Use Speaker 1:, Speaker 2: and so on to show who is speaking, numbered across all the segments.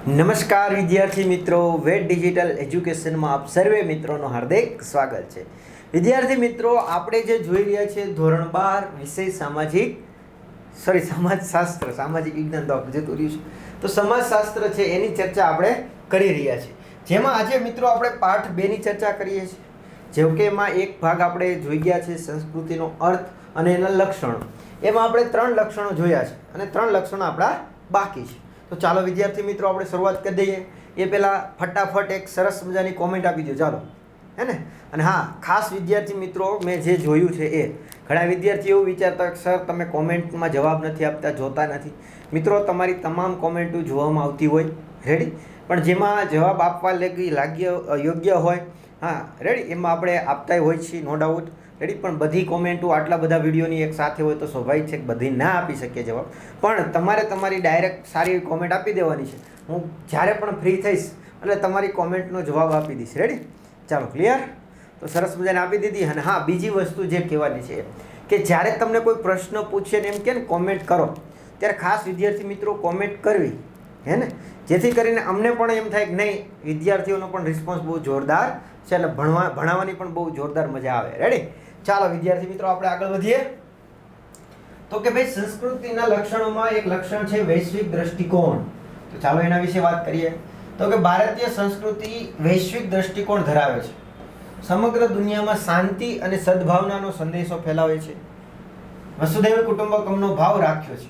Speaker 1: નમસ્કાર વિદ્યાર્થી મિત્રો, વેટ ડિજિટલ એજ્યુકેશનમાં આપ સર્વે મિત્રોનું હાર્દિક સ્વાગત છે. વિદ્યાર્થી મિત્રો, આપણે જે જોઈ રહ્યા છીએ ધોરણ 12 વિષય સમાજશાસ્ત્ર, સામાજિક વિજ્ઞાન તો જતું રહ્યું છે, તો સમાજશાસ્ત્ર છે એની ચર્ચા આપણે કરી રહ્યા છીએ. જેમાં આજે મિત્રો આપણે પાઠ 2 ની ચર્ચા કરીએ છીએ. જેમ કે એમાં એક ભાગ આપણે જોઈ ગયા છે સંસ્કૃતિનો અર્થ અને એના લક્ષણો. એમાં આપણે 3 લક્ષણો જોયા છે અને 3 લક્ષણો આપણા બાકી છે. તો ચાલો વિદ્યાર્થી મિત્રો આપણે શરૂઆત કરી દઈએ. એ પહેલાં ફટાફટ એક સરસ મજાની કોમેન્ટ આપી દો, ચાલો, હે ને. અને હા, ખાસ વિદ્યાર્થી મિત્રો, મેં જે જોયું છે એ ઘણા વિદ્યાર્થીઓ એવું વિચારતા કે સર તમે કોમેન્ટમાં જવાબ નથી આપતા, જોતા નથી. મિત્રો, તમારી તમામ કોમેન્ટો જોવામાં આવતી હોય, રેડી, પણ જેમાં જવાબ આપવા યોગ્ય હોય, હા રેડી, એમાં આપણે આપતા હોય છીએ, નો ડાઉટ, રેડી. પણ બધી કોમેન્ટો આટલા બધા વિડીયોની એક સાથે હોય તો સ્વાભાવિક છે કે બધી ના આપી શકીએ જવાબ. પણ તમારે તમારી ડાયરેક્ટ સારી એવી કોમેન્ટ આપી દેવાની છે. હું જ્યારે પણ ફ્રી થઈશ એટલે તમારી કોમેન્ટનો જવાબ આપી દઈશ, રેડી. ચાલો, ક્લિયર? તો સરસ મજાને આપી દીધી. અને હા, બીજી વસ્તુ જે કહેવાની છે કે જ્યારે તમને કોઈ પ્રશ્ન પૂછે ને એમ કે ને કોમેન્ટ કરો, ત્યારે ખાસ વિદ્યાર્થી મિત્રો કોમેન્ટ કરવી, હે ને, જેથી કરીને અમને પણ એમ થાય કે નહીં, વિદ્યાર્થીઓનો પણ રિસ્પોન્સ બહુ જોરદાર છે, એટલે ભણાવવાની પણ બહુ જોરદાર મજા આવે, રેડી. ચાલો વિદ્યાર્થી મિત્રો, આપણે આગળ વધીએ. તો કે ભાઈ, સંસ્કૃતિના લક્ષણોમાં એક લક્ષણ છે વૈશ્વિક દ્રષ્ટિકોણ. તો ચાલો એના વિશે વાત કરીએ. તો કે ભારતીય સંસ્કૃતિ વૈશ્વિક દ્રષ્ટિકોણ ધરાવે છે. સમગ્ર દુનિયામાં શાંતિ અને સદભાવનાનો સંદેશો ફેલાવે છે. વસુધૈવ કુટુંબકમનો ભાવ રાખ્યો છે.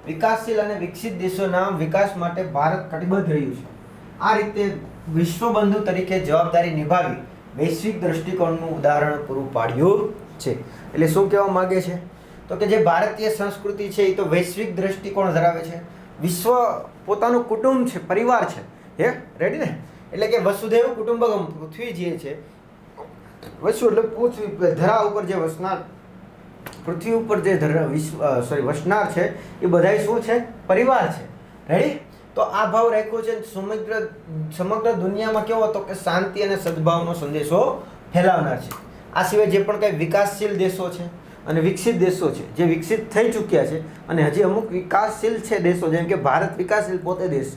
Speaker 1: વિકાસશીલ અને વિકસિત દેશોના વિકાસ માટે ભારત કટિબદ્ધ રહ્યું છે. આ રીતે વિશ્વબંધુ તરીકે જવાબદારી નિભાવી વૈશ્વિક દ્રષ્ટિકોણનું ઉદાહરણ પૂરું પાડ્યું છે. એટલે શું કહેવા માંગે છે? તો કે જે ભારતીય સંસ્કૃતિ છે એ તો વૈશ્વિક દ્રષ્ટિકોણ ધરાવે છે. વિશ્વ પોતાનું કુટુંબ છે, પરિવાર છે, હે, રેડી ને. એટલે કે વસુધૈવ કુટુંબકમ, પૃથ્વી જે છે, વસુ એટલે પૃથ્વી, ધરા ઉપર જે વસનાર, પૃથ્વી ઉપર જે વસનાર છે એ બધાય શું છે? પરિવાર છે, રેડી. તો આ ભાવ રાખ્યો છે. સમગ્ર દુનિયામાં કેવો હતો કે શાંતિ અને સદભાવનો સંદેશો ફેલાવનાર છે. આ સિવાય જે પણ કંઈ વિકાસશીલ દેશો છે અને વિકસિત દેશો છે, જે વિકસિત થઈ ચૂક્યા છે અને હજી અમુક વિકાસશીલ છે દેશો, જેમ કે ભારત વિકાસશીલ પોતે દેશ,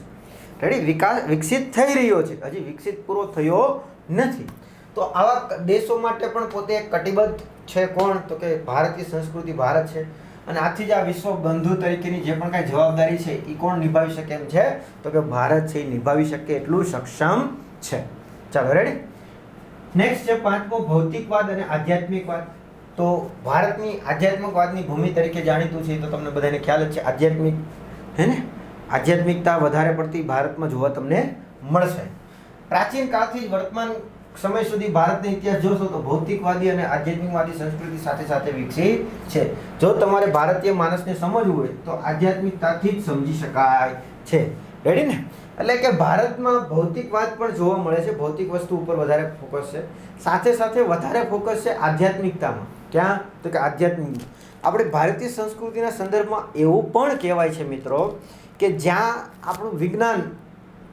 Speaker 1: રેડી, વિકસિત થઈ રહ્યો છે, હજી વિકસિત પૂરો થયો નથી. તો આવા દેશો માટે પણ પોતે કટિબદ્ધ છે. કોણ? તો કે ભારતીય સંસ્કૃતિ, ભારત છે. અને આથી જ આ વિશ્વ બંધુ તરીકેની જે પણ કાંઈ જવાબદારી છે એ કોણ નિભાવી શકે એમ છે? તો કે ભારત છે એ નિભાવી શકે એટલું સક્ષમ છે. ચાલો, રેડી. નેક્સ્ટ છે 5મો, ભૌતિકવાદ અને આધ્યાત્મિકવાદ. તો ભારતની આધ્યાત્મિકવાદની ભૂમિ તરીકે જાણીતું છે, તો તમને બધાને ખ્યાલ જ છે. આધ્યાત્મિક, હે ને, આધ્યાત્મિકતા વધારે પડતી ભારતમાં જોવા તમને મળશે. પ્રાચીન કાળથી વર્તમાન સમય સુધી ભારતનો ઇતિહાસ જોશો તો ભૌતિકવાદી અને આધ્યાત્મિકવાદી સંસ્કૃતિ સાથે સાથે વિકસી છે. જો તમારે ભારતીય માણસને સમજવું હોય તો આધ્યાત્મિકતાથી જ સમજી શકાય છે, રેડી ને. એટલે કે ભારતમાં ભૌતિકવાદ પણ જોવા મળે છે, ભૌતિક વસ્તુ ઉપર વધારે ફોકસ છે, સાથે સાથે વધારે ફોકસ છે આધ્યાત્મિકતામાં. ક્યાં? તો કે આધ્યાત્મિક. આપણે ભારતીય સંસ્કૃતિના સંદર્ભમાં એવું પણ કહેવાય છે મિત્રો કે જ્યાં આપણું વિજ્ઞાન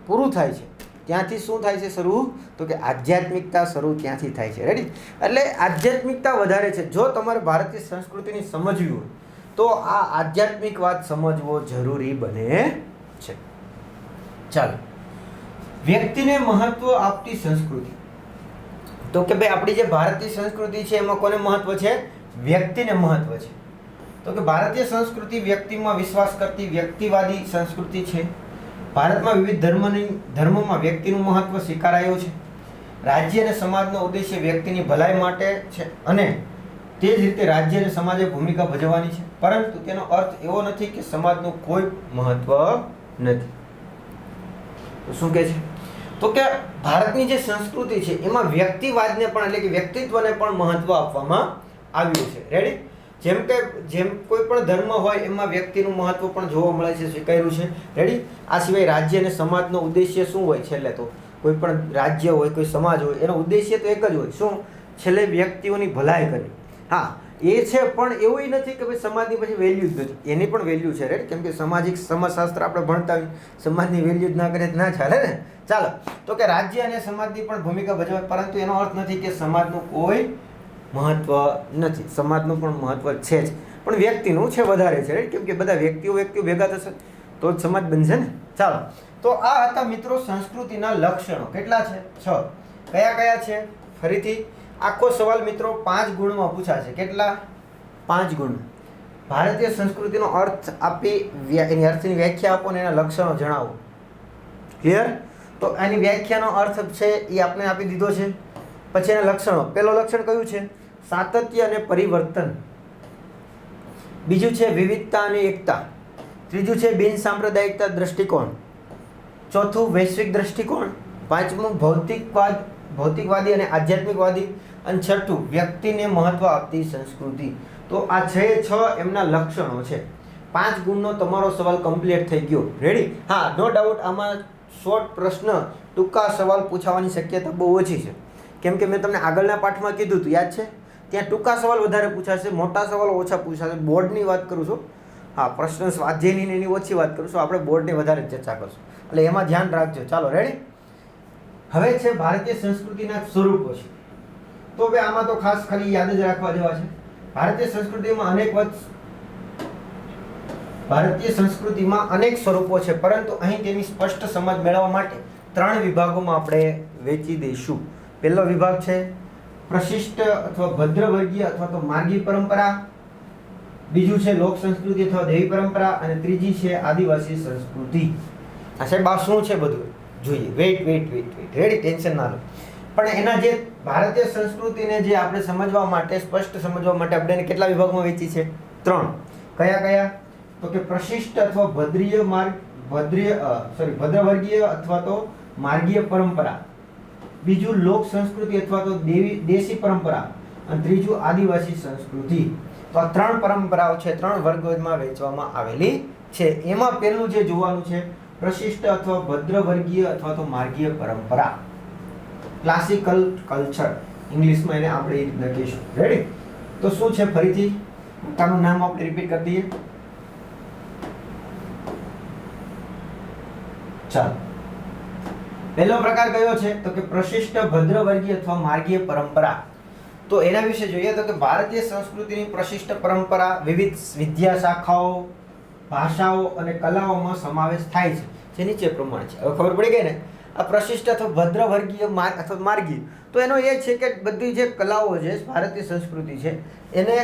Speaker 1: પૂરું થાય છે ત્યાંથી શું થાય છે શરૂ? તો કે આધ્યાત્મિકતા શરૂ ત્યાંથી થાય છે, રેડી. એટલે આધ્યાત્મિકતા વધારે છે. જો તમારે ભારતીય સંસ્કૃતિની સમજવી હોય તો આ આધ્યાત્મિકવાદ સમજવો જરૂરી બને છે. ચાલો, વ્યક્તિને મહત્વ આપતી સંસ્કૃતિ. તો કે ભાઈ, આપણી જે ભારતીય સંસ્કૃતિ છે એમાં કોને મહત્વ છે? વ્યક્તિને મહત્વ છે. તો કે ભારતીય સંસ્કૃતિ વ્યક્તિમાં વિશ્વાસ કરતી વ્યક્તિવાદી સંસ્કૃતિ છે. ભારતમાં વિવિધ ધર્મોમાં વ્યક્તિનું મહત્વ સ્વીકારાયું છે. રાજ્ય અને સમાજનો ઉદ્દેશ્ય વ્યક્તિની ભલાઈ માટે છે અને તે જ રીતે રાજ્ય અને સમાજે ભૂમિકા ભજવવાની છે. પરંતુ તેનો અર્થ એવો નથી કે સમાજનું કોઈ મહત્વ નથી. તો શું કહે છે? તો કે ભારતની જે સંસ્કૃતિ છે એમાં વ્યક્તિવાદને પણ, એટલે કે વ્યક્તિત્વને પણ મહત્વ આપવામાં આવ્યું છે, રેડી. જેમ કોઈ પણ ધર્મ હોય એમાં વ્યક્તિનું મહત્વ પણ જોવા મળે છે, સ્વીકાર્યું છે, રેડી. આ સિવાય રાજ્ય અને સમાજનો ઉદ્દેશ્ય શું હોય? છેલ્લે તો કોઈ પણ રાજ્ય હોય, કોઈ સમાજ હોય, એનો ઉદ્દેશ્ય તો એક જ હોય, શું? છેલ્લે વ્યક્તિઓની ભલાઈ કરવી. હા, એ છે, પણ એવું નથી કે ભાઈ સમાજની પછી વેલ્યુ જ નથી, એની પણ વેલ્યુ છે, રેડી. કેમ કે સમાજશાસ્ત્ર આપણે ભણતા હોય, સમાજની વેલ્યુ જ ના કરે ના ચાલે ને. ચાલો, તો કે રાજ્ય અને સમાજની પણ ભૂમિકા ભજવે, પરંતુ એનો અર્થ નથી કે સમાજનું કોઈ મહત્વ નથી. સમાજનું પણ મહત્વ છે જ, પણ વ્યક્તિનું છે વધારે છે, કેમ કે બધા વ્યક્તિઓ ભેગા થશે તો જ સમાજ બનશે ને. ચાલો, તો આ હતા મિત્રો સંસ્કૃતિના લક્ષણો. કેટલા છે? 6. કયા કયા છે? ફરીથી આખો સવાલ મિત્રો 5 ગુણમાં પૂછાશે. કેટલા? 5 ગુણ. ભારતીય સંસ્કૃતિનો અર્થ આપી, એની અર્થની વ્યાખ્યા આપો અને એના લક્ષણો જણાવો. ક્લિયર? તો એની વ્યાખ્યાનો અર્થ છે એ આપણે આપી દીધો છે. પછી એના લક્ષણો. પહેલો લક્ષણ કયું છે? સાતત્ય અને પરિવર્તન. બીજું છે વિવિધતા અને એકતા. ત્રીજું છે બિન સાંપ્રદાયિકતા દ્રષ્ટિકોણ. ચોથું વૈશ્વિક દ્રષ્ટિકોણ. પાંચમું ભૌતિકવાદી અને આધ્યાત્મિકવાદી. અને છઠ્ઠું વ્યક્તિને મહત્વ આપતી સંસ્કૃતિ. તો આ 6 એમના લક્ષણો છે. 5 ગુણનો તમારો સવાલ કમ્પ્લીટ થઈ ગયો. રેડી? હા, નો ડાઉટ આમાં શોર્ટ પ્રશ્ન, ટૂંકા સવાલ પૂછાવાની શક્યતા બહુ ઓછી છે. કેમ કે મેં તમને આગળના પાઠમાં કીધું હતું, યાદ છે? ત્યાં ટૂંકા સવાલ વધારે પૂછાશે, મોટા સવાલો ઓછા પૂછાશે. બોર્ડની વાત કરું છું. હા, પ્રશ્ન સ્વાધ્યાયની એની ઓછી વાત કરું છું. આપણે બોર્ડની વધારે ચર્ચા કરશું, એટલે એમાં ધ્યાન રાખજો. ચાલો, રેડી? હવે છે ભારતીય સંસ્કૃતિના સ્વરૂપો છે. તો હવે આમાં તો ખાસ ખાલી યાદ જ રાખવા જેવા છે. ભારતીય સંસ્કૃતિમાં અનેક સ્વરૂપો છે, પરંતુ અહીં તેની સ્પષ્ટ સમજ મેળવવા માટે 3 વિભાગોમાં આપણે વહેંચી દઈશું. પહેલો વિભાગ છે પ્રશિષ્ટ અથવા ભદ્રવર્ગીય અથવા તો માર્ગી પરંપરા. બીજું છે લોક સંસ્કૃતિ અથવા દેવી પરંપરા. અને ત્રીજી છે આદિવાસી સંસ્કૃતિ. આ સાહેબ આ શું છે બધું જોઈએ. વેઇટ. રેડી? ટેન્શન ના લો. પણ એના જે ભારતીય સંસ્કૃતિને જે આપણે સમજવા માટે, સ્પષ્ટ સમજવા માટે આપણે એને કેટલા વિભાગમાં વહેંચી છે? 3. કયા? તો કે પ્રશિષ્ટ અથવા ભદ્રવર્ગીય અથવા તો માર્ગીય પરંપરા. બીજું લોક સંસ્કૃતિ અથવા તો દેશી પરંપરા. અને ત્રીજું આદિવાસી સંસ્કૃતિ. તો આ 3 પરંપરાઓ છે, 3 વર્ગોમાં વહેંચવામાં આવેલી છે. એમાં પહેલું જે જોવાનું છે પ્રશિષ્ટ અથવા ભદ્રવર્ગીય અથવા તો માર્ગીય પરંપરા. ક્લાસિકલ કલ્ચર ઇંગ્લિશમાં એને આપણે એ રીતના કહીશું. રેડી? તો શું છે? ફરીથી તાનું નામ આપણે રિપીટ કરી દઈએ. ચાલો, પહેલો પ્રકાર કયો છે? તો કે પ્રશિષ્ટ ભદ્રવર્ગીય અથવા માર્ગીય પરંપરા. તો એના વિશે જોઈએ તો કે ભારતીય સંસ્કૃતિની પ્રશિષ્ટ પરંપરા વિવિધ વિદ્યા શાખાઓ, ભાષાઓ અને કલાઓમાં સમાવેશ થાય છે, જે નીચે પ્રમાણે છે. હવે ખબર પડી ગઈ ને? આ પ્રશિષ્ટ અથવા ભદ્રવર્ગીય અથવા માર્ગીય, તો એનો એ છે કે બધી જે કલાઓ છે, ભારતીય સંસ્કૃતિ છે, એને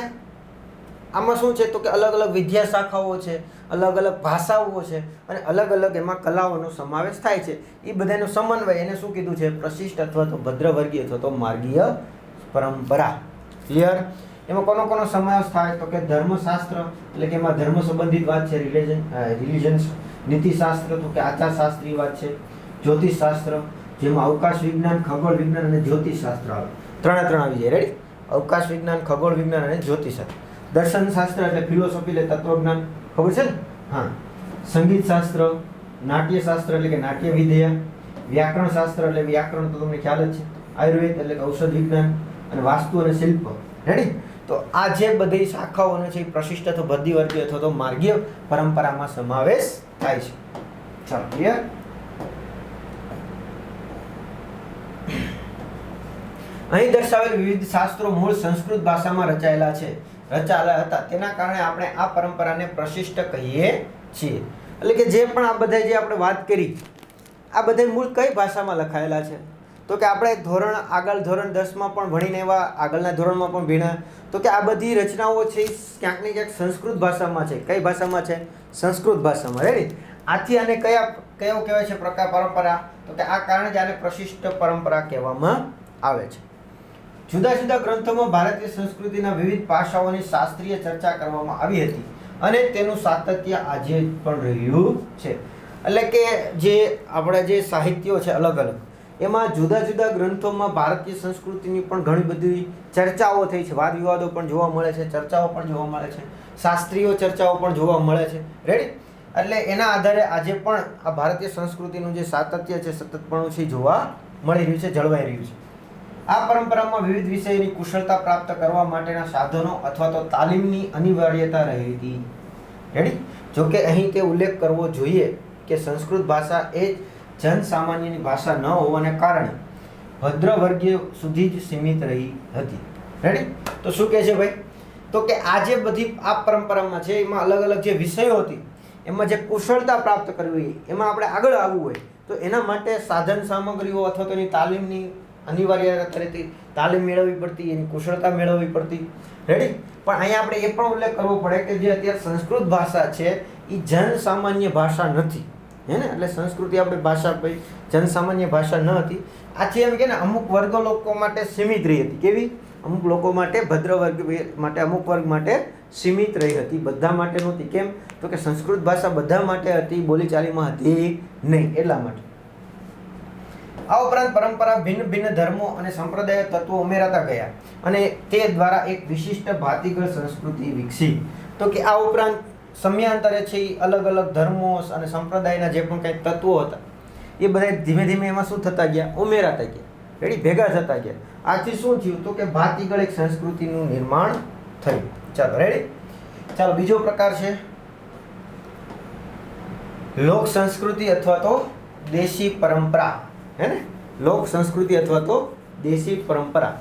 Speaker 1: આમાં શું છે તો કે અલગ અલગ વિદ્યા શાખાઓ છે, અલગ અલગ ભાષાઓ છે અને અલગ અલગ એમાં કલાઓનો સમાવેશ થાય છે. એ બધાનો સમન્વય એને શું કીધું છે? પ્રશિષ્ટ અથવા તો ભદ્રવર્ગીય અથવા તો માર્ગીય પરંપરા. ક્લિયર? એમાં કોનો સમાવેશ થાય તો કે ધર્મશાસ્ત્ર, એટલે કે એમાં ધર્મ સંબંધિત વાત છે. રિલિજન્સ. નીતિશાસ્ત્ર, તો કે આચારશાસ્ત્રી વાત છે. જ્યોતિષશાસ્ત્ર, જેમાં અવકાશ વિજ્ઞાન, ખગોળ વિજ્ઞાન અને જ્યોતિષશાસ્ત્ર આવે. 3 આવી જાય. રેડી? અવકાશ વિજ્ઞાન, ખગોળ વિજ્ઞાન અને જ્યોતિષશાસ્ત્ર. દર્શન શાસ્ત્ર એટલે ફિલોસોફી, એટલે તત્વજ્ઞાન. ખબર છે ને? હા. સંગીત શાસ્ત્ર, નાટ્ય શાસ્ત્ર એટલે કે નાટ્ય વિદ્યા, વ્યાકરણ શાસ્ત્ર એટલે વ્યાકરણ તો તમને ખ્યાલ જ છે. આયુર્વેદ એટલે કે ઔષધ વિજ્ઞાન અને વાસ્તુ અને શિલ્પ. રેડી? તો આ જે બધી શાખાઓનો છે એ પ્રશિષ્ટ અથવા ભદ્રવર્ગીય અથવા તો માર્ગીય પરંપરામાં સમાવેશ થાય છે. ચાલો, ક્લિયર? અહીં દર્શાવેલ વિવિધ શાસ્ત્રો મૂળ સંસ્કૃત ભાષામાં રચાયેલા હતા. તેના કારણે આપણે આ પરંપરાને પ્રશિષ્ટ કહીએ છીએ. એટલે કે જે પણ આ બધા જે આપણે વાત કરી, આ બધા મૂળ કઈ ભાષામાં લખાયેલા છે? તો કે આપણે ધોરણ 10માં પણ ભણીને એવા, આગળના ધોરણમાં પણ ભણ્યા, તો કે આ બધી રચનાઓ છે ક્યાંક ને ક્યાંક સંસ્કૃત ભાષામાં છે. કઈ ભાષામાં છે? સંસ્કૃત ભાષામાં. રેડી? આથી આને કયો કહેવાય છે પ્રકાર પરંપરા? તો કે આ કારણે જ આને પ્રશિષ્ટ પરંપરા કહેવામાં આવે છે. જુદા જુદા ગ્રંથોમાં ભારતીય સંસ્કૃતિના વિવિધ પાસાઓની શાસ્ત્રીય ચર્ચા કરવામાં આવી હતી અને તેનું સાતત્ય આજે પણ રહ્યું છે. એટલે કે જે આપણા જે સાહિત્યો છે અલગ અલગ, એમાં જુદા જુદા ગ્રંથોમાં ભારતીય સંસ્કૃતિની પણ ઘણી બધી ચર્ચાઓ થઈ છે. વાદ વિવાદો પણ જોવા મળે છે, ચર્ચાઓ પણ જોવા મળે છે, શાસ્ત્રીય ચર્ચાઓ પણ જોવા મળે છે. રેડી? એટલે એના આધારે આજે પણ આ ભારતીય સંસ્કૃતિનું જે સાતત્ય છે, સતતપણું છે, જોવા મળી રહ્યું છે, જળવાઈ રહ્યું છે. આ પરંપરામાં વિવિધ વિષયની કુશળતા પ્રાપ્ત કરવા માટેના સાધનો અથવા તો તાલીમની અનિવાર્યતા રહી હતી. રેડી? જોકે અહીં તે ઉલ્લેખ કરવો જોઈએ કે સંસ્કૃત ભાષા એ જનસામાન્યની ભાષા ન હોવાને કારણે ભદ્રવર્ગીય સુધી જ સીમિત રહી હતી. રેડી? તો શું કહે છે ભાઈ? તો કે આ જે બધી આ પરંપરામાં છે એમાં અલગ અલગ જે વિષયો હતી એમાં જે કુશળતા પ્રાપ્ત કરવી હોય, એમાં આપણે આગળ આવવું હોય તો એના માટે સાધન સામગ્રીઓ અથવા તો એની તાલીમની અનિવાર્ય તરીકે તાલીમ મેળવવી પડતી, એની કુશળતા મેળવવી પડતી. રેડી? પણ અહીંયા આપણે એ પણ ઉલ્લેખ કરવો પડે કે જે અત્યારે સંસ્કૃત ભાષા છે એ જનસામાન્ય ભાષા નથી. હે ને? એટલે સંસ્કૃતિ આપણે ભાષા ભાઈ જનસામાન્ય ભાષા ન હતી. આથી એમ કે ને અમુક વર્ગ લોકો માટે સીમિત રહી હતી. કેવી? અમુક લોકો માટે, ભદ્ર વર્ગ માટે, અમુક વર્ગ માટે સીમિત રહી હતી, બધા માટે નહોતી. કેમ? તો કે સંસ્કૃત ભાષા બધા માટે હતી, બોલીચાલીમાં હતી નહીં, એટલા માટે. આ ઉપરાંત પરંપરા ભિન્ન ભિન્ન ધર્મો અને સંપ્રદાય તત્વો ઉમેરાતા ગયા અને તે દ્વારા એક વિશિષ્ટ ભાતીગળ સંસ્કૃતિ વિકસી. તો કે આ ઉપરાંત સમયાંતરે છે એ અલગ અલગ ધર્મો અને સંપ્રદાયના જે પણ કંઈક તત્વો હતા એ બધા ધીમે ધીમે એમાં શું થતા ગયા? ઉમેરાતા ગયા. રેડી? ભેગા થતા ગયા. આથી શું થયું? તો કે ભાતીગળ એક સંસ્કૃતિનું નિર્માણ થયું. ચાલો રેડી? ચાલો બીજો પ્રકાર છે લોક સંસ્કૃતિ અથવા તો દેશી પરંપરા. હે ને? લોક સંસ્કૃતિ અથવા તો દેશી પરંપરા.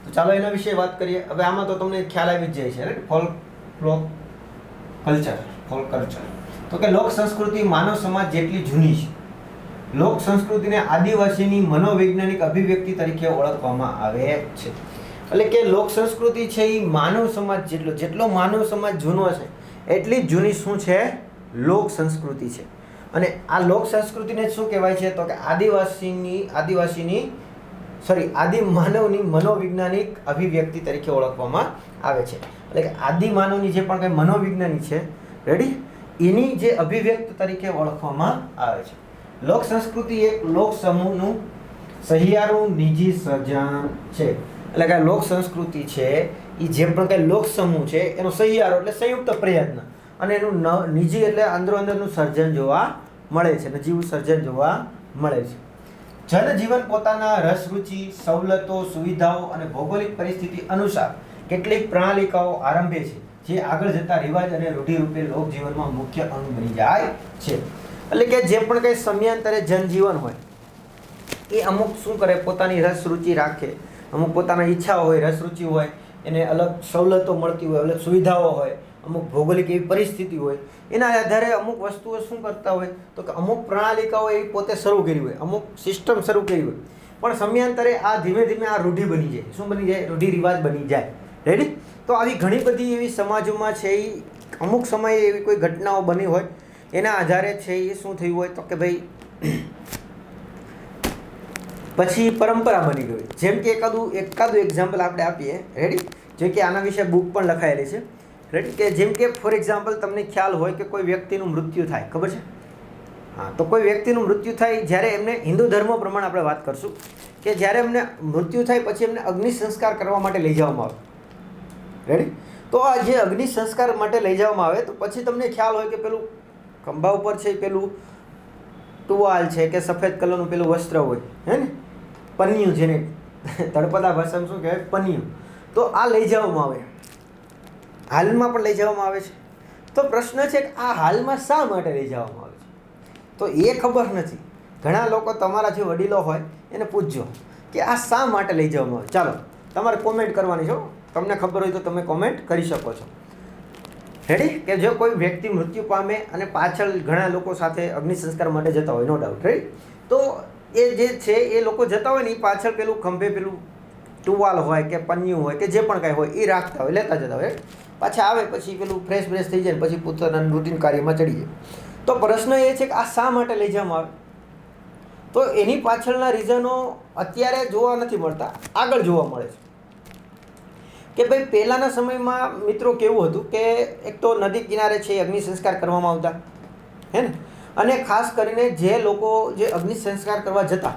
Speaker 1: તો ચાલો એના વિશે વાત કરીએ. હવે આમાં તો તમને ખ્યાલ આવી જ જાય છે, રાઈટ? Folk culture. તો કે લોક સંસ્કૃતિ માનવ સમાજ જેટલી જૂની છે. લોક સંસ્કૃતિને આદિવાસીની મનોવૈજ્ઞાનિક અભિવ્યક્તિ તરીકે ઓળખવામાં આવે છે. એટલે કે લોક સંસ્કૃતિ છે એ માનવ સમાજ જેટલો માનવ સમાજ જૂનો છે એટલી જ જૂની શું છે? લોક સંસ્કૃતિ છે. અને આ લોક સંસ્કૃતિને શું કહેવાય છે? તો કે આદિ માનવની મનોવૈજ્ઞાનિક અભિવ્યક્તિ તરીકે ઓળખવામાં આવે છે. એટલે કે આદિ માનવની જે પણ કંઈ મનોવિજ્ઞાની છે, રેડી, એની જે અભિવ્યક્ત તરીકે ઓળખવામાં આવે છે. લોક સંસ્કૃતિ એક લોક સમૂહનું સહિયારું નિજી સર્જન છે. એટલે કે લોક સંસ્કૃતિ છે એ જે પણ કંઈ લોક સમૂહ છે એનો સહિયારો એટલે સંયુક્ત પ્રયત્ન અને એનું નિજી એટલે અંદરનું સર્જન જોવા મળે છે, નજીવું સર્જન જોવા મળે છે. જનજીવન પોતાના રસ રુચિ, સવલતો, સુવિધાઓ અને ભૌગોલિક પરિસ્થિતિ અનુસાર કેટલીક પ્રણાલિકાઓ આરંભે છે જે આગળ જતા રિવાજ અને રૂઢિરૂપે લોકજીવનમાં મુખ્ય અંગ બની જાય છે. એટલે કે જે પણ કંઈ સમયાંતરે જનજીવન હોય એ અમુક શું કરે? પોતાની રસ રુચિ રાખે, અમુક પોતાના ઈચ્છાઓ હોય, રસ રુચિ હોય, એને અલગ સવલતો મળતી હોય, અલગ સુવિધાઓ હોય, અમુક ભૌગોલિક એવી પરિસ્થિતિ હોય, એના આધારે અમુક વસ્તુઓ શું કરતા હોય? તો કે અમુક પ્રણાલિકાઓ એ પોતે શરૂ કરી હોય, અમુક સિસ્ટમ શરૂ કરી હોય. પણ સમયાંતરે આ ધીમે ધીમે આ રૂઢિ બની જાય. શું બની જાય? રૂઢિ રિવાજ બની જાય. રેડી? તો આવી ઘણી બધી એવી સમાજોમાં છે એ અમુક સમયે એવી કોઈ ઘટનાઓ બની હોય એના આધારે છે એ શું થયું હોય? તો કે ભાઈ પછી પરંપરા બની ગઈ. જેમ કે એકાદું એક્ઝામ્પલ આપણે આપીએ. રેડી? જેમ કે આના વિશે બુક પણ લખાયેલી છે. રેડી? કે જેમ કે ફોર એક્ઝામ્પલ તમને ખ્યાલ હોય કે કોઈ વ્યક્તિનું મૃત્યુ થાય, ખબર છે? હા, તો કોઈ વ્યક્તિનું મૃત્યુ થાય જ્યારે એમને હિન્દુ ધર્મ પ્રમાણે આપણે વાત કરશું કે જ્યારે એમને મૃત્યુ થાય પછી એમને અગ્નિ સંસ્કાર કરવા માટે લઈ જવામાં આવે. રેડી? તો આ જે અગ્નિ સંસ્કાર માટે લઈ જવામાં આવે તો પછી તમને ખ્યાલ હોય કે પેલું ખંભા ઉપર છે પેલું ટુવાલ છે કે સફેદ કલરનું પેલું વસ્ત્ર હોય, હે ને? પન્યું, જેને તળપદા ભાષામાં શું કહેવાય? પન્યું. તો આ લઈ જવામાં આવે, હાલમાં પણ લઈ જવામાં આવે છે. તો પ્રશ્ન છે કે આ હાલમાં શા માટે લઈ જવામાં આવે છે? તો એ ખબર નથી. ઘણા લોકો તમારા જે વડીલો હોય એને પૂછજો કે આ શા માટે લઈ જવામાં આવે. ચાલો, તમારે કોમેન્ટ કરવાની છો, તમને ખબર હોય તો તમે કોમેન્ટ કરી શકો છો. રેડી? કે જો કોઈ વ્યક્તિ મૃત્યુ પામે અને પાછળ ઘણા લોકો સાથે અગ્નિ સંસ્કાર માટે જતા હોય, નો ડાઉટ. રેડી? તો એ જે છે એ લોકો જતા હોય ને એ પાછળ પેલું ખંભે પેલું ટુવાલ હોય કે પન્યું હોય કે જે પણ કાંઈ હોય એ રાખતા હોય, લેતા જતા હોય. પાછા આવે પછી પેલું ફ્રેશ થઈ જાય પછી પોતાના રૂટીન કાર્યમાં ચડી જાય. તો પ્રશ્ન એ છે કે આ શા માટે લઈ જવામાં આવે? તો એની પાછળના રીઝનો અત્યારે જોવા નથી મળતા, આગળ જોવા મળે છે. કે ભાઈ પહેલાંના સમયમાં મિત્રો કેવું હતું કે એક તો નદી કિનારે છે અગ્નિ સંસ્કાર કરવામાં આવતા, હે ને? અને ખાસ કરીને જે લોકો જે અગ્નિ સંસ્કાર કરવા જતા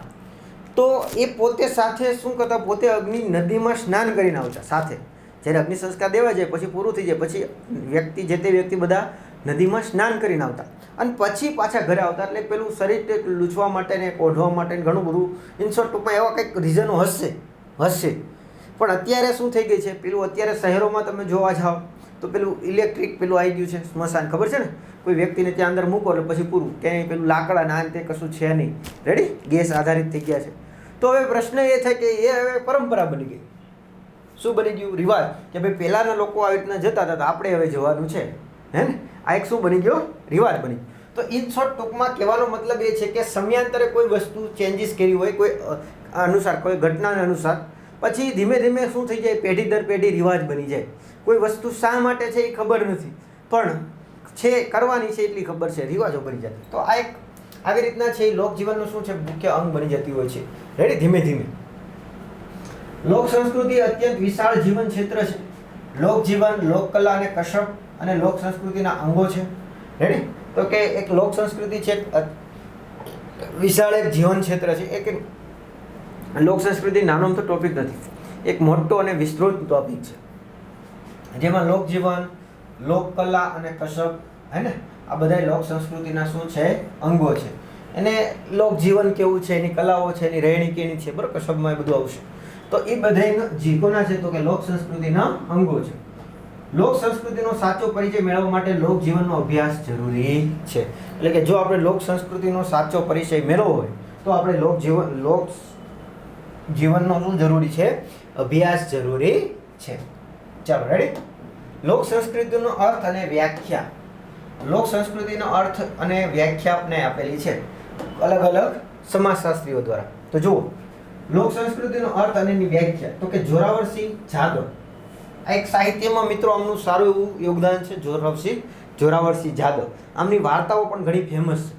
Speaker 1: તો એ પોતે સાથે શું કરતા? પોતે અગ્નિ નદીમાં સ્નાન કરીને આવતા સાથે. જ્યારે અગ્નિ સંસ્કાર દેવા જાય પછી પૂરું થઈ જાય પછી જે તે વ્યક્તિ બધા નદીમાં સ્નાન કરીને આવતા અને પછી પાછા ઘરે આવતા. એટલે પેલું શરીર લૂછવા માટે ને ઓઢવા માટે ઘણું બધું ઇનશોર્ટ ટૂંકમાં એવા કંઈક રીઝનો હશે. પણ અત્યારે શું થઈ ગઈ છે? પેલું અત્યારે શહેરોમાં તમે જોવા જાઓ તો પેલું ઇલેક્ટ્રિક પેલું આવી ગયું છે સ્મશાન, ખબર છે ને? કોઈ વ્યક્તિને ત્યાં અંદર મૂકો એટલે પછી પૂરું, ક્યાંય પેલું લાકડા ના તે કશું છે નહીં. રેડી? ગેસ આધારિત થઈ ગયા છે. તો હવે પ્રશ્ન એ થાય કે એ હવે પરંપરા બની ગઈ. શું બની ગયું? રિવાજ. કે ભાઈ પહેલાંના લોકો આવી રીતના જતા હતા તો આપણે હવે જવાનું છે, હે ને? આ એક શું બની ગયો? રિવાજ બની. તો ઇન શોર્ટ ટૂંકમાં કહેવાનો મતલબ એ છે કે સમયાંતરે કોઈ વસ્તુ ચેન્જીસ કરી હોય કોઈ અનુસાર, કોઈ ઘટનાને અનુસાર, પછી ધીમે ધીમે શું થઈ જાય? પેઢી દર પેઢી રિવાજ બની જાય. કોઈ વસ્તુ શા માટે છે એ ખબર નથી, પણ છે કરવાની છે એટલી ખબર છે, રિવાજો બની જાય. તો આ એક આવી રીતના છે એ લોકજીવનનું શું છે? મુખ્ય અંગ બની જતી હોય છે. રેડી? ધીમે ધીમે લોક સંસ્કૃતિ અત્યંત વિશાળ જીવન ક્ષેત્ર છે. લોકજીવન, લોકકલા અને કશપ અને લોક સંસ્કૃતિના અંગો છે. રેડી? તો કે એક લોક સંસ્કૃતિ છે, વિશાળ એક જીવન ક્ષેત્ર છે. એક લોક સંસ્કૃતિ નાનો તો ટોપિક નથી, એક મોટો અને વિસ્તૃત ટોપિક છે, જેમાં લોકજીવન, લોકકલા અને કશપ, હે ને, આ બધા લોક સંસ્કૃતિના શું છે? અંગો છે. એને લોકજીવન કેવું છે, એની કલાઓ છે, એની રહેણી કેણી છે, બરાબર? કશપમાં એ બધું આવશે. તો એ બધા જીકોના છે, તો કે લોક સંસ્કૃતિના અંગો છે. લોક સંસ્કૃતિનો સાચો પરિચય મેળવવા માટે લોકજીવનનો અભ્યાસ જરૂરી છે. એટલે કે જો આપણે લોક સંસ્કૃતિનો સાચો પરિચય મેળવવો હોય તો આપણે લોક જીવનનો શું જરૂરી છે? અભ્યાસ જરૂરી છે. ચાલો, રેડી? લોક સંસ્કૃતિનો અર્થ અને વ્યાખ્યા. લોક સંસ્કૃતિનો અર્થ અને વ્યાખ્યા આપણે આપેલી છે અલગ અલગ સમાજશાસ્ત્રીઓ દ્વારા. તો જુઓ, લોક સંસ્કૃતિનો અર્થ અને એની વ્યાખ્યા. તો કે જોરાવરસિંહ જાદવ, આ એક સાહિત્યમાં મિત્રો આમનું સારું એવું યોગદાન છે. જોરાવરસિંહ જાદવ, આમની વાર્તાઓ પણ ઘણી ફેમસ છે.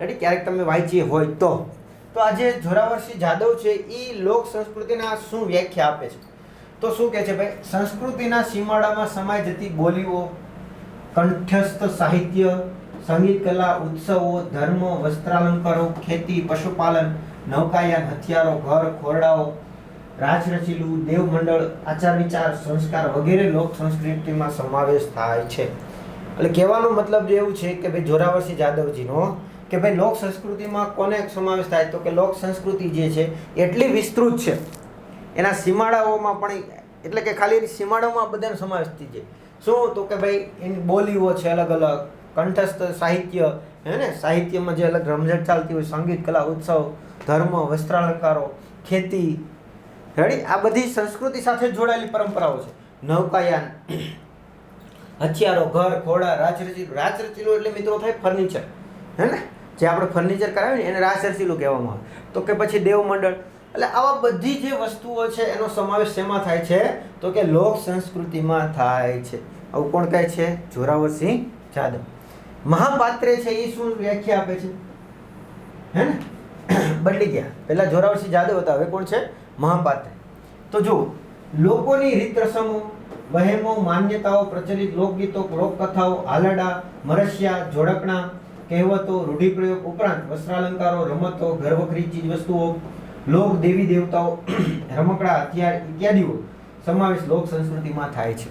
Speaker 1: રેડી? ક્યારેક તમે વાંચી હોય તો આ જે જોરાવરસિંહ જાદવ છે એ લોક સંસ્કૃતિના શું વ્યાખ્યા આપે છે? તો શું કહે છે ભાઈ? સંસ્કૃતિના સીમાડામાં સમાઈ જતી બોલીઓ, કંઠસ્થ સાહિત્ય, સંગીત કલા, ઉત્સવો, ધર્મ, વસ્ત્રાલંકારો, ખેતી, પશુપાલન, નૌકાયાન, હથિયારો, ઘર, ખોરડાઓ, રાજરચીલું, દેવમંડળ, આચાર વિચાર, સંસ્કાર વગેરે લોક સંસ્કૃતિમાં સમાવેશ થાય છે. એટલે કહેવાનો મતલબ એવું છે કે ભાઈ જોરાવરસિંહ જાદવજીનો કે ભાઈ લોક સંસ્કૃતિમાં કોને સમાવેશ થાય? તો કે લોક સંસ્કૃતિ જે છે એટલી વિસ્તૃત છે, એના સીમાડાઓમાં પણ, એટલે કે ખાલી સીમાડાઓમાં બધાનો સમાવેશ થઈ જાય. શું? તો કે ભાઈ એની બોલીઓ છે અલગ અલગ, કંઠસ્થ સાહિત્ય, હે ને, સાહિત્યમાં જે અલગ રમઝટ ચાલતી હોય, સંગીત કલા, ઉત્સવ, ધર્મ, વસ્ત્રાલંકારો, ખેતી, રેડી? આ બધી સંસ્કૃતિ સાથે જોડાયેલી પરંપરાઓ છે. નૌકાયાન, હથિયારો, ઘર, ઘોડા, રાજરચીલું એટલે મિત્રો થાય ફર્નિચર, હે ને, જે આપણે ફર્નિચર કરાવીએ ને એને રાજરચીલું કહેવામાં આવે. તો કે પછી દેવમંડળ, એટલે આવા બધી જે વસ્તુઓ છે એનો સમાવેશ શેમાં થાય છે? તો કે લોક સંસ્કૃતિમાં થાય છે. આવું કોણ કહે છે? જોરાવરસિંહ જાદવ. મહાપાત્રે છે એ શું વ્યાખ્યા આપે છે? હે ને, બદલી ગયા. પહેલા જોરાવરસિંહ જાદવ હતા, હવે કોણ છે? મહાપાત્રે. તો જો, લોકોની રીત રસમો, વહેમો, માન્યતાઓ, પ્રચલિત લોકગીતો, લોકકથાઓ, હાલરડા, મરસિયા, જોડકણા, કહેવતો, રૂઢિપ્રયોગ ઉપરાંત વસ્ત્રાલંકારો, રમતો, ઘરવખરી ચીજ વસ્તુઓ, લોક દેવી દેવતાઓ, રમકડા, હથિયાર ઇત્યાદિઓ સમાવેશ લોક સંસ્કૃતિમાં થાય છે.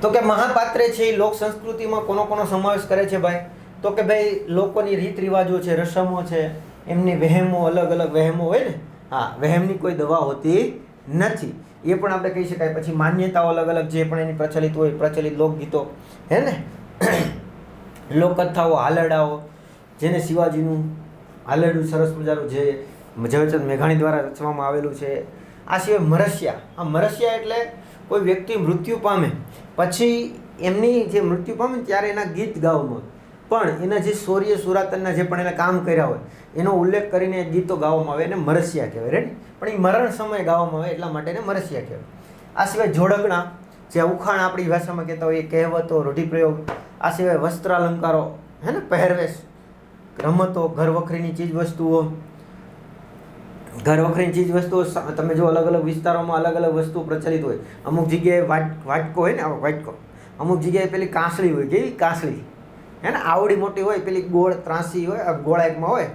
Speaker 1: તો કે મહાપાત્રે છે એ લોક સંસ્કૃતિમાં કોનો સમાવેશ કરે છે ભાઈ? તો કે ભાઈ લોકોની રીત રિવાજો છે, રસમો છે, એમની વહેમો, અલગ અલગ વહેમો હોય ને, હા, વહેમની કોઈ દવા હોતી નથી, એ પણ આપણે કહી શકાય. પછી માન્યતાઓ અલગ અલગ જે પણ એની પ્રચલિત હોય, પ્રચલિત લોકગીતો, હે ને, લોકકથાઓ, હાલરડાઓ, જેને શિવાજીનું હાલરડું સરસ મજાનું જે ઝવેરચંદ મેઘાણી દ્વારા રચવામાં આવેલું છે. આ સિવાય મરસિયા. આ મરસિયા એટલે કોઈ વ્યક્તિ મૃત્યુ પામે પછી એમની જે મૃત્યુ પામે ત્યારે એના ગીત ગાવામાં, પણ એના જે શૌર્ય સુરાતનના જે પણ એને કામ કર્યા હોય એનો ઉલ્લેખ કરીને ગીતો ગાવામાં આવે, એને મરસિયા કહેવાય. રેડી? પણ એ મરણ સમયે ગાવામાં આવે એટલા માટે એને મરસિયા કહેવાય. આ સિવાય જોડકણા, જે ઉખાણ આપણી ભાષામાં કહેતા હોય, એ કહેવતો, રૂઢિપ્રયોગ. આ સિવાય વસ્ત્ર અલંકારો, હે ને, પહેરવેશ, રમતો, ઘર વખરીની ચીજ વસ્તુઓ. ઘર વખરીની ચીજ વસ્તુઓ તમે જો અલગ અલગ વિસ્તારોમાં અલગ અલગ વસ્તુ પ્રચલિત હોય. અમુક જગ્યાએ વાટકો હોય ને, વાટકો, અમુક જગ્યાએ પેલી કાંસળી હોય, કેવી કાંસળી, હે ને, આવડી મોટી હોય, પેલી ગોળ ત્રાસી હોય, ગોળા એકમાં હોય,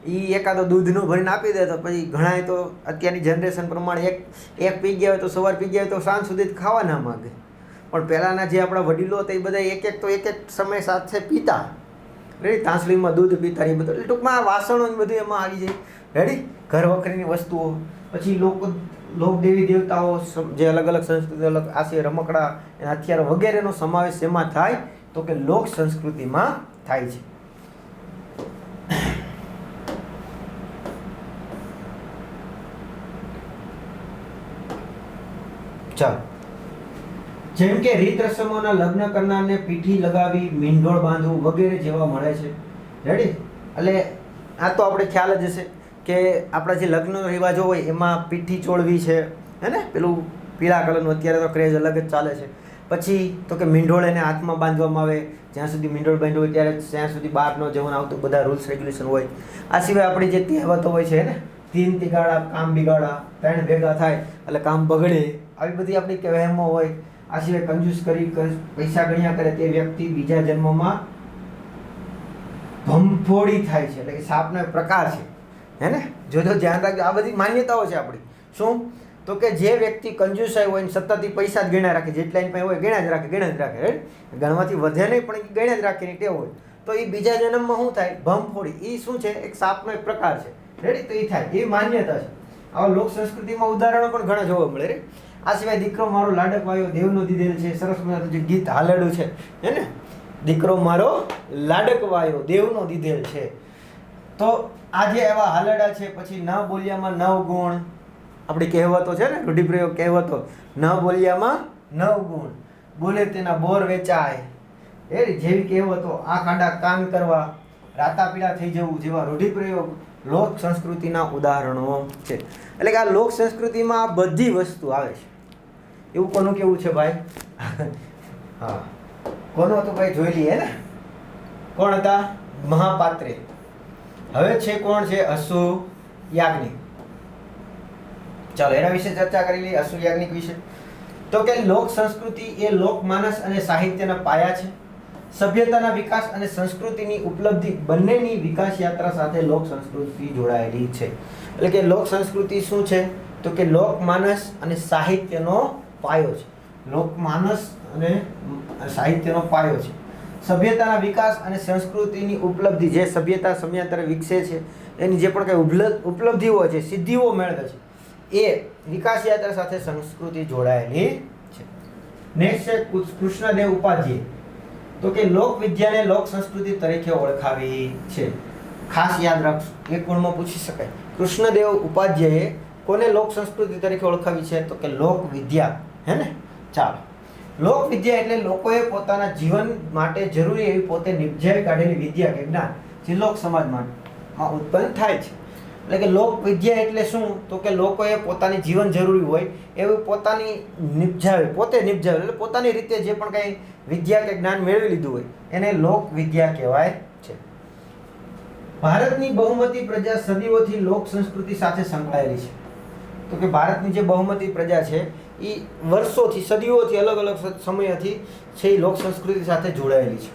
Speaker 1: એ એકાદો દૂધનું ભરીને આપી દે તો પછી ઘણાય તો અત્યારની જનરેશન પ્રમાણે એક પી ગયા હોય તો સવાર પી ગયા હોય તો સાંજ સુધી ખાવા ના માગે. પણ પહેલાંના જે આપણા વડીલો હતા એ બધા એક એક સમય સાથે પીતા. રેડી? તાંસળીમાં દૂધ પીતા, એ બધું. એટલે ટૂંકમાં વાસણો બધું એમાં આવી જાય. રેડી? ઘર વખરીની વસ્તુઓ, પછી લોકદેવી દેવતાઓ, જે અલગ અલગ સંસ્કૃતિ, અલગ આશય, રમકડા, હથિયારો વગેરેનો સમાવેશ શેમાં થાય? તો કે લોક સંસ્કૃતિમાં થાય છે. ચાલો, જેમ કે રીત રસમોના લગ્ન કરનારને પીઠી લગાવી મીંઢોળ બાંધવું વગેરે જેવા મળે છે. રેડી? એટલે આ તો આપણે ખ્યાલ જ હશે કે આપણા જે લગ્ન રિવાજો હોય એમાં પીઠી ચોળવી છે, હે ને, પેલું પીળા કલરનું અત્યારે તો ક્રેઝ અલગ જ ચાલે છે. પછી તો કે મીંઢોળ એને હાથમાં બાંધવામાં આવે, જ્યાં સુધી મીંઢોળ બાંધ્યું હોય ત્યારે ત્યાં સુધી બહાર ન જવાનું આવતું, બધા રૂલ્સ રેગ્યુલેશન હોય. આ સિવાય આપણી જે કહેવતો હોય છે ને, 3 તિગાડા કામ બિગાડા, 3 ભેગા થાય એટલે કામ બગડે, આવી બધી આપણી કહેવતો હોય. આ સિવાય કંજૂસ કરી પૈસા ગણ્યા કરે તે વ્યક્તિ બીજા જન્મમાં ભંફોડી થાય છે, એટલે કે સાપનો એક પ્રકાર છે, હે ને. જો ધ્યાન રાખજો, આ બધી માન્યતાઓ છે આપણી. શું? તો કે જે વ્યક્તિ કંજૂસાઈ હોય ને સતત પૈસા જ ગણ્યા રાખે, જેટલા એની પાસે હોય ગણ્યા જ રાખે, રાઈટ? ગણવાથી વધે નહીં પણ ગણ્યા જ રાખે ટેવ હોય, તો એ બીજા જન્મમાં શું થાય? ભંફોડી. એ શું છે? એક સાપનો એક પ્રકાર છે, રેડી? તો એ થાય, એ માન્યતા છે. આવા લોક સંસ્કૃતિમાં ઉદાહરણો પણ ઘણા જોવા મળે, રે. આ સિવાય દીકરો મારો લાડક વાયો દેવનો દીધેલ છે, સરસ મજાનું જે ગીત હાલેડું છે, હે ને, દીકરો મારો લાડક વાયો દેવનો દીધેલ છે. તો આજે એવા હાલડા છે. પછી ન બોલ્યામાં 9 ગુણ, આપણી કહેવતો છે ને, રૂઢિપ્રયોગ કહેવતો. ન બોલ્યામાં 9 ગુણ, બોલે તેના બોર વેચાય, એ જેવી કહેવતો. આ કાંડા કાન કરવા, રાતા પીળા થઈ જવું જેવા રૂઢિપ્રયોગ લોક સંસ્કૃતિના ઉદાહરણો છે. એટલે કે આ લોક સંસ્કૃતિમાં આ બધી વસ્તુ આવે છે. એવું કોનું કેવું છે ભાઈ? હા, કોનું હતું ભાઈ? જોઈ લઈએ ને. કોણ હતા? મહાપાત્રે. હવે છે કોણ છે? અસુ યાજ્ઞિક. ચાલો એના વિશે ચર્ચા કરી લઈએ, અસુ યાજ્ઞિક વિશે. તો કે લોક સંસ્કૃતિ એ લોકમાનસ અને સાહિત્યના પાયા છે. સભ્યતાના વિકાસ અને સંસ્કૃતિની ઉપલબ્ધિ બંનેની વિકાસ યાત્રા સાથે લોક સંસ્કૃતિ જોડાયેલી છે. એટલે કે લોક સંસ્કૃતિ શું છે? તો કે લોકમાનસ અને સાહિત્યનો પાયો છે. લોકમાનસ અને સાહિત્યનો પાયો છે. સભ્યતાના વિકાસ અને સંસ્કૃતિની ઉપલબ્ધિ, જે સભ્યતા સમયાંતરે વિકસે છે, એની જે પણ કંઈ ઉપલબ્ધિઓ છે, સિદ્ધિઓ મેળવે છે, એ વિકાસ યાત્રા સાથે સંસ્કૃતિ જોડાયેલી છે. નેક્સ્ટ છે કૃષ્ણદેવ ઉપાધ્યાય. તો કે લોક વિદ્યાને લોક સંસ્કૃતિ તરીકે ઓળખાવી છે. ખાસ યાદ રાખજો, એક ગુણમાં પૂછી શકાય. કૃષ્ણદેવ ઉપાધ્યાયે કોને લોક સંસ્કૃતિ તરીકે ઓળખાવી છે? તો કે લોક વિદ્યા, હે ને. ચાલો, લોક વિદ્યા એટલે લોકોએ પોતાના જીવન માટે જરૂરી એવી પોતે નિર્જય કાઢેલી વિદ્યા કે જ્ઞાન જે લોક સમાજમાં ઉત્પન્ન થાય છે. એટલે કે લોક વિદ્યા એટલે શું? તો કે લોકોએ પોતાની જીવન જરૂરી હોય એવું પોતાની પોતે નિપજાવે, એટલે પોતાની રીતે જે પણ કંઈ વિદ્યા કે જ્ઞાન મેળવી લીધું હોય એને લોક વિદ્યા કહેવાય છે. ભારતની બહુમતી પ્રજા સદીઓથી લોક સંસ્કૃતિ સાથે સંકળાયેલી છે. તો કે ભારતની જે બહુમતી પ્રજા છે એ વર્ષોથી, સદીઓથી, અલગ અલગ સમયથી છે એ લોક સંસ્કૃતિ સાથે જોડાયેલી છે.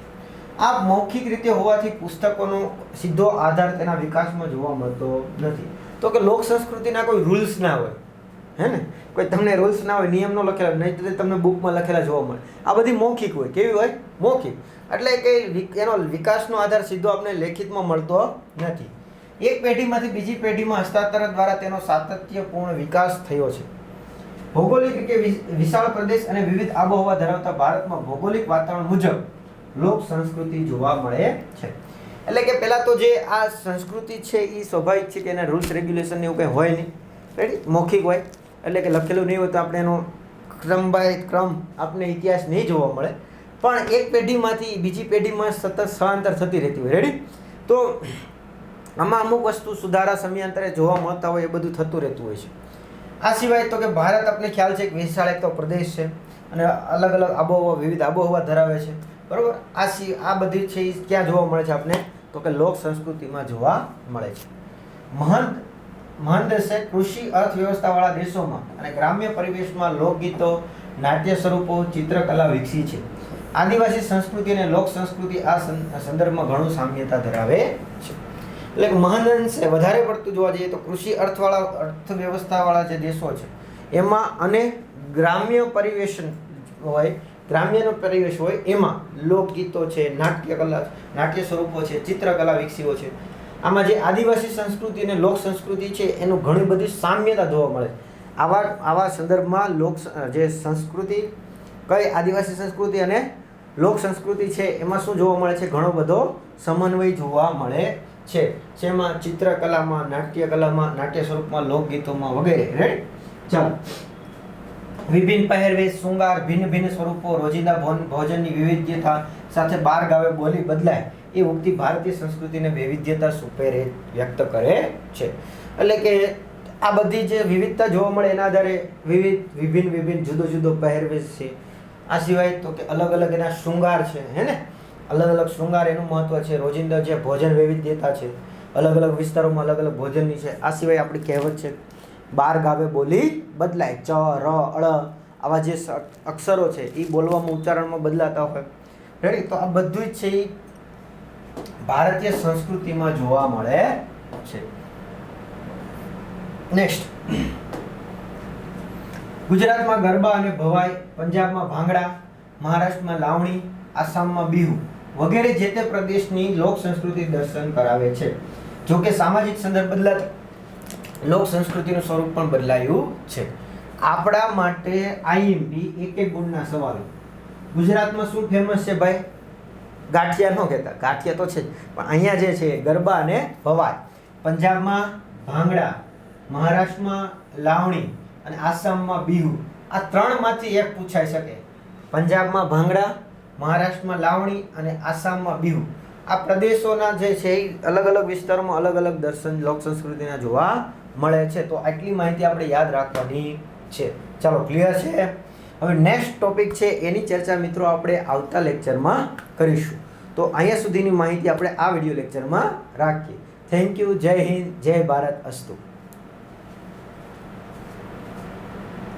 Speaker 1: આ મૌખિક રીતે હોવાથી પુસ્તકોનો સીધો આધાર તેના વિકાસમાં જોવા મળતો નથી. તો કે લોક સંસ્કૃતિના કોઈ રૂલ્સ ના હોય, હે ને, કોઈ તમને રૂલ્સ ના હોય, નિયમ ન લખેલા, નહીં તો તમને બુકમાં લખેલા જોવા મળે. આ બધી મૌખિક હોય. કેવી હોય? મૌખિક. એટલે કે એનો વિકાસનો આધાર સીધો આપણે લેખિતમાં મળતો નથી. એક પેઢીમાંથી બીજી પેઢીમાં હસ્તાંતર દ્વારા તેનો સાતત્યપૂર્ણ વિકાસ થયો છે. ભૌગોલિક રીતે વિશાળ પ્રદેશ અને વિવિધ આબોહવા ધરાવતા ભારતમાં ભૌગોલિક વાતાવરણ મુજબ લોક સંસ્કૃતિ જોવા મળે છે. એટલે કે પહેલાં તો જે આ સંસ્કૃતિ છે એ સ્વાભાવિક છે કે એના રૂલ્સ રેગ્યુલેશન એવું કંઈ હોય નહીં, રેડી, મૌખિક હોય. એટલે કે લખેલું નહીં હોય તો આપણે એનો ક્રમ બાય ક્રમ આપણે ઇતિહાસ નહીં જોવા મળે. પણ એક પેઢીમાંથી બીજી પેઢીમાં સતત સ્થળાંતર થતી રહેતી હોય, રેડી. તો આમાં અમુક વસ્તુ સુધારા સમયાંતરે જોવા મળતા હોય, એ બધું થતું રહેતું હોય છે. આ સિવાય તો કે ભારત આપણે ખ્યાલ છે કે વિશાળ એક તો પ્રદેશ છે અને અલગ અલગ આબોહવા, વિવિધ આબોહવા ધરાવે છે, બરાબર. આ બધી છે એ ક્યાં જોવા મળે છે આપણે? તો કે લોક સંસ્કૃતિમાં જોવા મળે છે. મહાન દેશે કૃષિ અર્થવ્યવસ્થાવાળા દેશોમાં અને ગ્રામ્ય પરિવેશમાં લોકગીતો, નાટ્ય સ્વરૂપો, ચિત્રકલા વિકસી છે. આદિવાસી સંસ્કૃતિ અને લોક સંસ્કૃતિ આ સંદર્ભમાં ઘણું સામ્યતા ધરાવે છે. એટલે કે મહાનંશે વધારે પડતું જોવા જઈએ તો કૃષિ અર્થવ્યવસ્થાવાળા જે દેશો છે એમાં અને ગ્રામ્ય પરિવેશન હોય, ગ્રામ્યનો પરિવેશ હોય, એમાં લોકગીતો છે, નાટ્ય સ્વરૂપો છે, ચિત્રકલા વિકસીઓ છે. આમાં જે આદિવાસી સંસ્કૃતિ અને લોક સંસ્કૃતિ છે એનું ઘણી બધી સામ્યતા જોવા મળે. આવા સંદર્ભમાં જે સંસ્કૃતિ, કઈ આદિવાસી સંસ્કૃતિ અને લોક સંસ્કૃતિ છે એમાં શું જોવા મળે છે? ઘણો બધો સમન્વય જોવા મળે છે. જેમાં ચિત્રકલામાં, નાટ્ય કલામાં, નાટ્ય સ્વરૂપમાં, લોકગીતોમાં વગેરે, રાઈટ. ચાલો, વિભિન્ન પહેરવેશ, શૃંગાર, ભિન્ન ભિન્ન સ્વરૂપો, રોજિંદા ભોજનની વિવિધતા સાથે 12 ગાવે બોલી બદલાય એ ઉક્તિ ભારતીય સંસ્કૃતિને વૈવિધ્યતા સુપેરે વ્યક્ત કરે છે. એટલે કે આ બધી જે વિવિધતા જોવા મળે એના આધારે વિભિન્ન જુદો જુદો પહેરવેશ છે. આ સિવાય તો કે અલગ અલગ એના શૃંગાર છે, હે ને, અલગ અલગ શૃંગાર એનું મહત્વ છે. રોજિંદા જે ભોજન વૈવિધ્યતા છે, અલગ અલગ વિસ્તારોમાં અલગ અલગ ભોજનની છે. આ સિવાય આપણી કહેવત છે 12 ગાવે બોલી બદલાય. ચ, ર, અળ આવા જે અક્ષરો છે એ બોલવામાં ઉચ્ચારણમાં બદલાતા હોય. રેડી? તો આ બધું જ છે એ ભારતીય સંસ્કૃતિમાં જોવા મળે છે. નેક્સ્ટ, ગુજરાતમાં ગરબા અને ભવાઈ, પંજાબમાં ભાંગડા, મહારાષ્ટ્રમાં લાવણી, આસામમાં બિહુ વગેરે જે તે પ્રદેશની લોક સંસ્કૃતિ દર્શન કરાવે છે. જો કે સામાજિક સંદર્ભ બદલાતા લોક સંસ્કૃતિનું સ્વરૂપ પણ બદલાયું છે. આપણા માટે આઈએમપી એક ગુણના સવાલો. ગુજરાતમાં શું ફેમસ છે ભાઈ? ગાંઠિયા ન કહેતા, ગાંઠિયા તો છે જ, પણ અહીંયા જે છે ગરબા અને ભવાઈ. પંજાબમાં ભાંગડા, મહારાષ્ટ્રમાં લાવણી અને આસામમાં બિહુ. આ ત્રણમાંથી એક પૂછાઈ શકે. પંજાબમાં ભાંગડા, મહારાષ્ટ્રમાં લાવણી અને આસામમાં બિહુ. આ પ્રદેશોના જે છે એ અલગ અલગ વિસ્તારોમાં અલગ અલગ દર્શન લોક સંસ્કૃતિના જોવા મળે છે. તો આટલી માહિતી આપણે યાદ રાખવાની છે. ચાલો, ક્લિયર છે? હવે નેક્સ્ટ ટોપિક છે એની ચર્ચા મિત્રો આપણે આવતા લેક્ચરમાં કરીશું. તો અહીંયા સુધીની માહિતી આપણે આ વિડીયો લેક્ચરમાં રાખીએ. Thank you. જય હિન્દ, જય ભારત અસ્તુ.